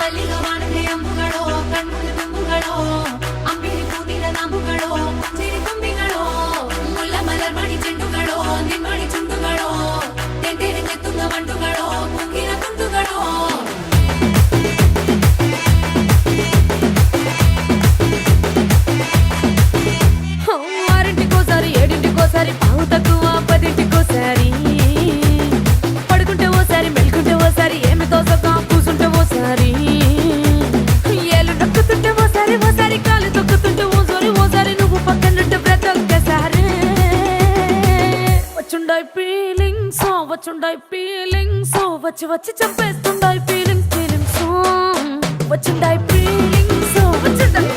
ಮಲ್ಲಿಗ ವಾಣದೆ ಅಂಬುಗಳೋ ಕಣ್ಮುಳ ತುಂಬುಗಳೋ ಅಂಬಿಳಿ ಕೂದಿನ ನಾಂಬುಗಳೋ ಚಿರಿ ತುಂಬಿಗಳೋ ಮುಲ್ಲ ಮಲರ್ ಮಣಿ ಚೆಂಡುಗಳೋ ನಿಮ್ಮಣಿ ಚುಂಡುಗಳೋ ತೆಂಟೆರೆ ಚೆತ್ತುಂಗ ಮಂಟುಗಳೋ ಕುಂಗಿನ ತುಂಡುಗಳೋ ఆరింటికోసారి ఏడింటికోసారి పావు తక్కువ పదింటికోసారి పడుకుంటే ఓసారి మెలుకుంటే ఓసారి ఏమి తోసక కూసుంటే ఓసారి ఏలు నొక్కుతుంటే ఓసారి ఓసారి కాలు తొక్కుతుంటే ఓసారి నువ్వు పక్కనుంటే బ్రతొక్కసారి వచ్చుండాయి ఫీలింగ్స్ వచ్చి వచ్చి చంపేస్తుండాయి ఫీలింగ్స్ వచ్చుండాయి ఫీలింగ్స్ వచ్చుండాయి